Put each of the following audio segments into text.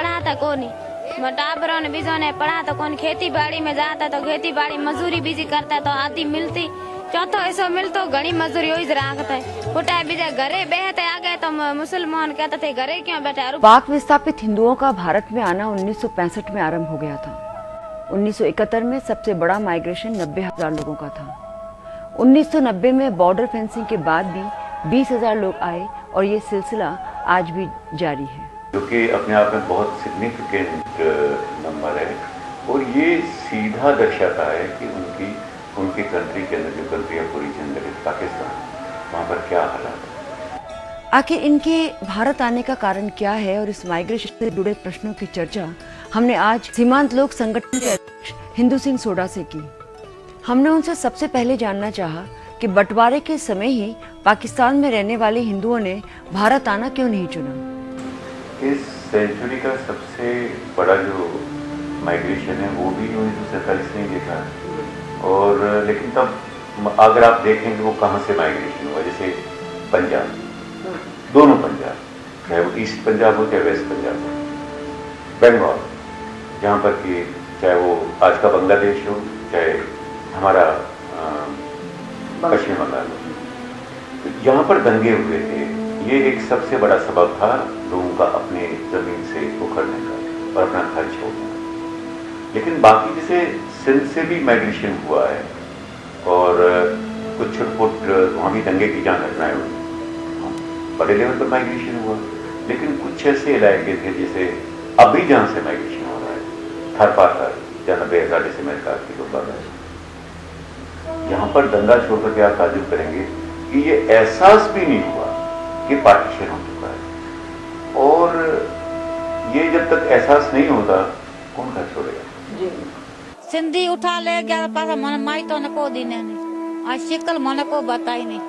पढ़ा था कोनी टाबरों ने बीजों ने पढ़ा तो कौन खेती बाड़ी में जाता तो खेती बाड़ी मजूरी बीजी करता तो आधी मिलती चौथो ऐसो मिलतो घनी मजूरी हो राखता है उठा बीजा घरे बैठे आ गए तो मुसलमान कहते थे घरे क्यों बैठे। पाक विस्थापित हिंदुओं का भारत में आना 1965 में आरंभ हो गया था। 1971 में सबसे बड़ा माइग्रेशन 90,000 लोगों का था। 1990 में बॉर्डर फेंसिंग के बाद भी 20,000 लोग आए और ये सिलसिला आज भी जारी है, जो कि अपने आप में बहुत सिग्निफिकेंट नंबर है और ये सीधा दर्शाता है कि उनकी कंट्री के अंदर जो कंट्री है पूरी जनरल पाकिस्तान, वहाँ पर क्या हालात है। आखिर इनके भारत आने का कारण क्या है और इस माइग्रेशन से जुड़े प्रश्नों की चर्चा हमने आज सीमांत लोक संगठन के अध्यक्ष हिंदू सिंह सोडा से की। हमने उनसे सबसे पहले जानना चाहा कि बंटवारे के समय ही पाकिस्तान में रहने वाले हिंदुओं ने भारत आना क्यों नहीं चुना। इस सेंचुरी का सबसे बड़ा जो माइग्रेशन है वो भी 1947 में देखा और लेकिन तब अगर आप देखें कि वो कहाँ से माइग्रेशन हुआ, जैसे पंजाब, दोनों पंजाब, चाहे वो ईस्ट पंजाब हो चाहे वेस्ट पंजाब हो, बंगाल जहाँ पर कि चाहे वो आज का बांग्लादेश हो चाहे हमारा पश्चिम बंगाल हो, तो यहाँ पर दंगे हुए थे। ये एक सबसे बड़ा सबब था लोगों का अपने जमीन से उखड़ने का और अपना घर छोड़ने का। लेकिन बाकी जैसे सिंध से भी माइग्रेशन हुआ है और कुछ छुटपुट वहाँ भी दंगे की जहाँ घटनाएं हुई, बड़े लेवल पर माइग्रेशन हुआ। लेकिन कुछ ऐसे इलाके थे जैसे अभी जहाँ से माइग्रेशन हो रहा है थरपाथर, जहाँ 90,000 जैसे मैंने कहा कि लोग आ रहे हैं, यहाँ पर दंगा छोड़ करके आप ताजुब करेंगे कि ये एहसास भी नहीं हुआ कि पार्टीशन हो चुका है। और ये जब तक एहसास नहीं होता कौन घर छोड़ेगा। सिंधी उठा ले गया पास मन माई तो नको दीने नहीं आज शिकल मन को बताई नहीं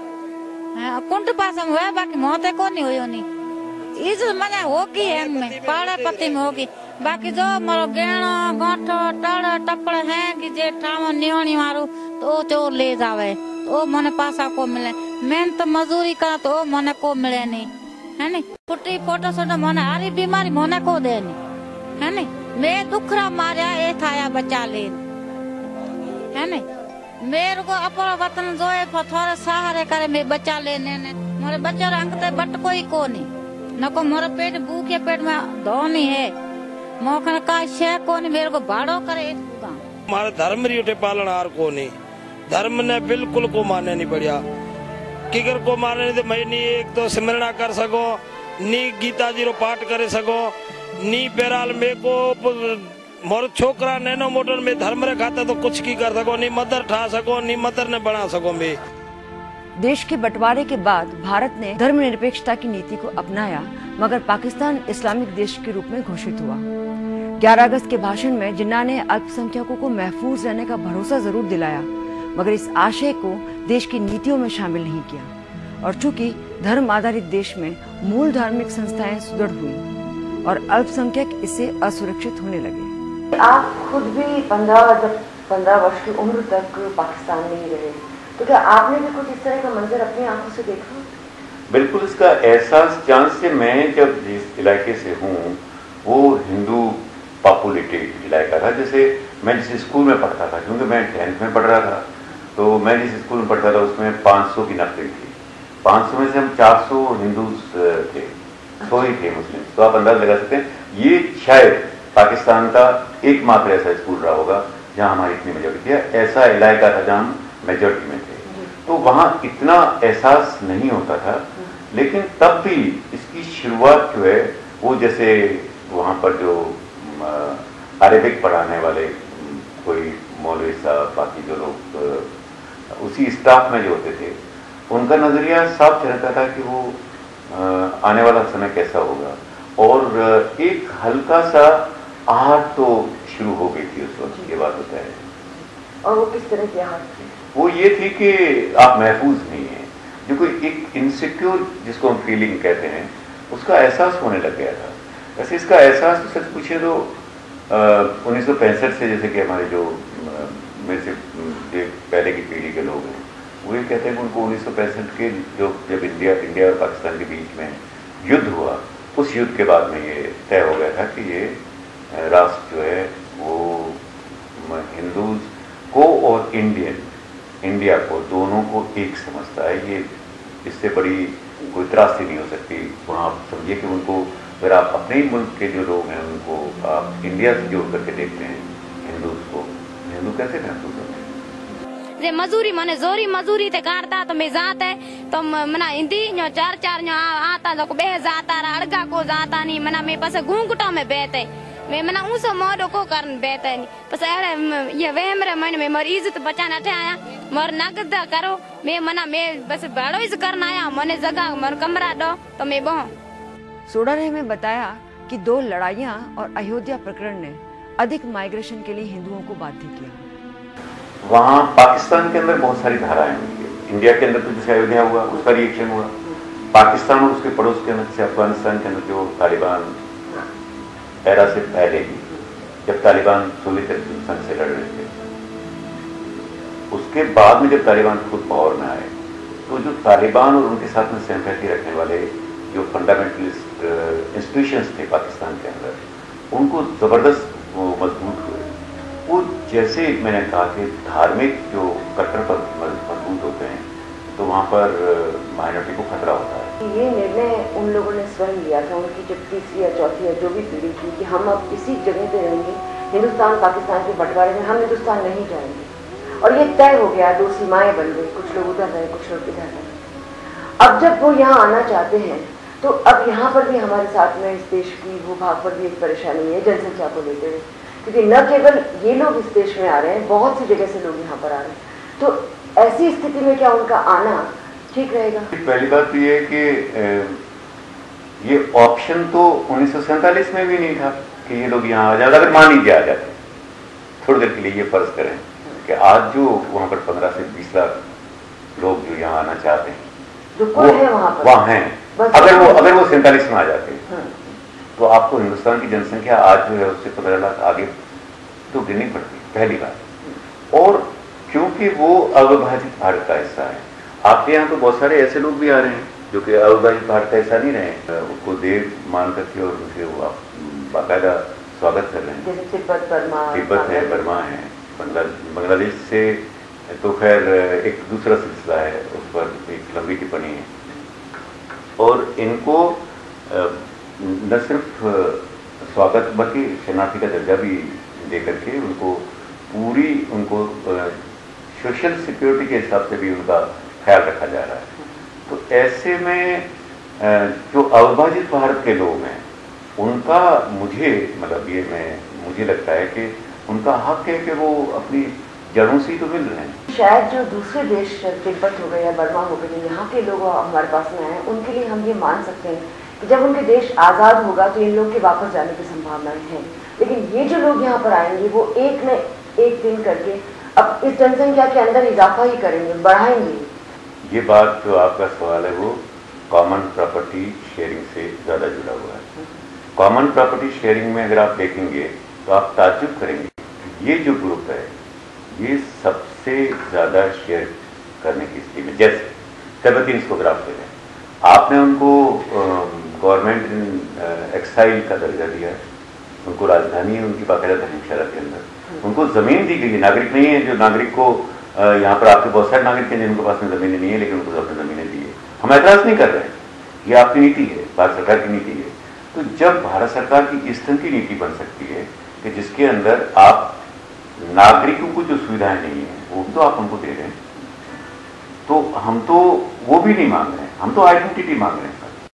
कुंट पास में हुआ बाकी मौते को नहीं हुई नहीं इस मने होगी है में पाड़ा पति में होगी बाकी जो मरो गेणो गोठो टड़ टपड़ है कि जे ठाव नियोनी मारू तो चो ले जावे तो मने पासा को मिले मेहनत मजदूरी करा तो मने को मिले नहीं है नी पुटी पोटो सोटो मने हारी बीमारी मने को दे नहीं है नी मैं दुखरा मारिया ए थाया बचा ले है नी मेरे को अपना वतन जोए थोड़े सहारे करे मैं बचा लेने ने मोरे बच्चों रंग ते बट कोई को नहीं न को मोरे पेट भूखे पेट में धोनी है मोखन का शे को नहीं मेरे को भाड़ो करे हमारे धर्म री उठे पालन हार को नहीं धर्म ने बिल्कुल को माने नहीं बढ़िया किगर को माने नहीं मैं नी एक तो सिमरना कर सको नी गीता जी रो पाठ करे सको नी पेराल में को मोर छोकरा नैनो मोटर में धर्म रे खाता तो कुछ की कर सको नी मदर ठा सको नी मदर ने बना सको मैं। देश के बंटवारे के बाद भारत ने धर्मनिरपेक्षता की नीति को अपनाया मगर पाकिस्तान इस्लामिक देश के रूप में घोषित हुआ। 11 अगस्त के भाषण में जिन्ना ने अल्पसंख्यकों को महफूज रहने का भरोसा जरूर दिलाया मगर इस आशय को देश की नीतियों में शामिल नहीं किया और चूंकि धर्म आधारित देश में मूल धार्मिक संस्थाएं सुदृढ़ हुई और अल्पसंख्यक इससे असुरक्षित होने लगे। आप खुद भी 15 वर्ष की उम्र तक पाकिस्तान में ही रहे तो क्या आपने भी कुछ इस तरह का मंजर अपनी आंखों से देखा? बिल्कुल इसका एहसास चांस से मैं जब जिस इलाके से हूँ वो हिंदू पॉपुलेटेड इलाका था। जैसे मैं जिस स्कूल में पढ़ता था क्योंकि मैं 10th में पढ़ रहा था तो मैं जिस स्कूल में पढ़ता था उसमें 500 की नकल थी। 500 में से हम 400 हिंदूज थे, 100 ही थे मुस्लिम। तो आप अंदाज लगा सकते हैं ये शायद पाकिस्तान का एकमात्र ऐसा स्कूल रहा होगा जहाँ हमारी इतनी मेजोरिटी है। ऐसा इलाका था जहाँ मेजोरिटी में थे तो वहाँ इतना एहसास नहीं होता था। लेकिन तब भी इसकी शुरुआत जो है वो जैसे वहाँ पर जो अरेबिक पढ़ाने वाले कोई मौलवी साहब बाकी जो लोग उसी स्टाफ में जो होते थे उनका नजरिया साफ रहता था कि वो आने वाला समय कैसा होगा और एक हल्का सा आहट तो शुरू हो गई थी उस वक्त। ये बात होता है। और वो किस तरह की आहट थी? वो ये थी कि आप महफूज नहीं है, जो कोई एक इनसिक्योर जिसको हम फीलिंग कहते हैं उसका एहसास होने लग गया था। वैसे इसका एहसास तो सच पूछे तो 1965 से जैसे कि हमारे जो मेरे से पहले की पीढ़ी के लोग हैं वो ये कहते हैं कि उनको 1965 के जो जब इंडिया और पाकिस्तान के बीच में युद्ध हुआ उस युद्ध के बाद में ये तय हो गया था कि ये राष्ट्र जो है वो हिंदू को और इंडिया को दोनों को एक समझता है। ये इससे बड़ी कोई त्रासदी नहीं हो सकती। वहाँ आप समझिए कि उनको, अगर आप अपने ही मुल्क के जो लोग हैं उनको आप इंडिया से जोड़ करके देखते हैं हिंदूज को, हिंदू कैसे महसूस होते हैं? जे मजूरी माने जोरी मजूरी ते करता तो मैं जाते तो मना हिंदी नो चार नो आता तो बे जाता अड़गा को जाता नहीं मना मैं पास घूंघटा में बेते मैं मना उस मोडो को करन बेते नहीं बस ये वहम रे मन में मोर इज्जत बचाने अठे आया मोर नगद करो मैं मना मैं बस बड़ो इज करना आया मने जगह मोर कमरा दो तो मैं बो। सोडा ने हमें बताया कि 2 लड़ाइयां और अयोध्या प्रकरण ने अधिक माइग्रेशन के लिए हिंदुओं को बाध्य किया। वहाँ पाकिस्तान के अंदर बहुत सारी धाराएं हुई है। इंडिया के अंदर तो जैसे अयोध्या हुआ उसका रिएक्शन हुआ, पाकिस्तान और उसके पड़ोस के अंदर जैसे अफगानिस्तान के अंदर जो तालिबान एरा से पहले ही जब तालिबान सोवियत संघ से लड़ रहे थे, उसके बाद में जब तालिबान खुद पावर में आए तो जो तालिबान और उनके साथ में सिंपैथी रखने वाले जो फंडामेंटलिस्ट इंस्टीट्यूशंस थे पाकिस्तान के अंदर उनको जबरदस्त मजबूत हुए। वो जैसे मैंने कहा कि धार्मिक जो कट्टरपंथ मजबूत होते हैं तो वहाँ पर माइनॉरिटी को खतरा होता है। ये निर्णय उन लोगों ने स्वयं लिया था, उनकी जब तीसरी या चौथी या जो भी पीढ़ी थी कि हम अब इसी जगह पे रहेंगे, हिंदुस्तान पाकिस्तान के बंटवारे में हम हिंदुस्तान नहीं जाएंगे। और ये तय हो गया, 2 सीमाएं बन गई, कुछ लोग उधर रहे कुछ लोग इधर रहे। अब जब वो यहाँ आना चाहते हैं तो अब यहाँ पर भी हमारे साथ में इस देश की भूभाग पर भी एक परेशानी है जनसंख्या को लेकर, क्योंकि न केवल ये लोग इस देश में आ रहे हैं, बहुत सी जगह से लोग यहाँ पर आ रहे हैं। तो ऐसी स्थिति में क्या उनका आना ठीक रहेगा? पहली बात तो ये है कि ये ऑप्शन तो 1947 में भी नहीं था कि ये लोग यहाँ आ जाते। अगर मान लीजिए आ जाते, थोड़ी देर के लिए ये फर्ज करें कि आज जो वहाँ पर 15 से 20 लाख लोग जो यहाँ आना चाहते हैं जो कोई है वहाँ हैं, अगर वो 47 में आ जाते तो आपको हिंदुस्तान की जनसंख्या आज जो है उससे 15 लाख आगे तो गिननी पड़ती, पहली बात। और क्योंकि वो अविभाजित भारत का हिस्सा है, आपके यहाँ तो बहुत सारे ऐसे लोग भी आ रहे हैं जो कि अविभाजित भारत का हिस्सा नहीं रहे, उसको देव मान करके और उनसे वो बाकायदा स्वागत कर रहे हैं। जैसे तिब्बत है, बर्मा है, बांग्लादेश से तो खैर एक दूसरा सिलसिला है, उस पर एक लंबी टिप्पणी है। और इनको न सिर्फ स्वागत बल्कि शरणार्थी का दर्जा भी दे करके उनको पूरी सोशल सिक्योरिटी के हिसाब से भी उनका ख्याल रखा जा रहा है। तो ऐसे में जो अविभाजित भारत के लोग हैं उनका मुझे लगता है कि उनका हक है कि वो अपनी जड़ों से ही तो मिल रहे हैं। शायद जो दूसरे देश तिब्बत हो गए या बर्मा हो गए, यहाँ के लोग हमारे पास में आए, उनके लिए हम ये मान सकते हैं कि जब उनके देश आज़ाद होगा तो इन लोग के वापस जाने की संभावनाएं हैं। लेकिन ये जो लोग यहाँ पर आएंगे वो एक न एक दिन करके अब इस जनसंख्या के अंदर इजाफा ही करेंगे, बढ़ाएंगे। ये बात जो आपका सवाल है वो कॉमन प्रॉपर्टी शेयरिंग से ज़्यादा जुड़ा हुआ है। कॉमन प्रॉपर्टी शेयरिंग में अगर आप देखेंगे तो आप ताज्जुब करेंगे, ये जो ग्रुप है ये सबसे ज़्यादा शेयर करने की स्थिति में, जैसे तिब्बतीस को ग्राफ ले लें, आपने उनको गवर्नमेंट एक्साइल का दर्जा दिया है, उनको राजधानी है उनकी बाकायदा धर्मशाला के अंदर, उनको ज़मीन दी गई है, नागरिक नहीं है। जो नागरिक को यहाँ पर आपके बहुत सारे नागरिक हैं जिनके पास में ज़मीनें नहीं है, लेकिन उनको अपनी ज़मीनें दी है। हम ऐतराज़ नहीं कर रहे हैं, ये आपकी नीति है, भारत सरकार की नीति है। तो जब भारत सरकार की इस तरह की नीति बन सकती है कि जिसके अंदर आप नागरिकों को जो सुविधाएं नहीं है वो भी तो आप हमको दे रहे हैं, तो हम तो वो भी नहीं मांग रहे हैं, हम तो आइडेंटिटी मांग रहे हैं।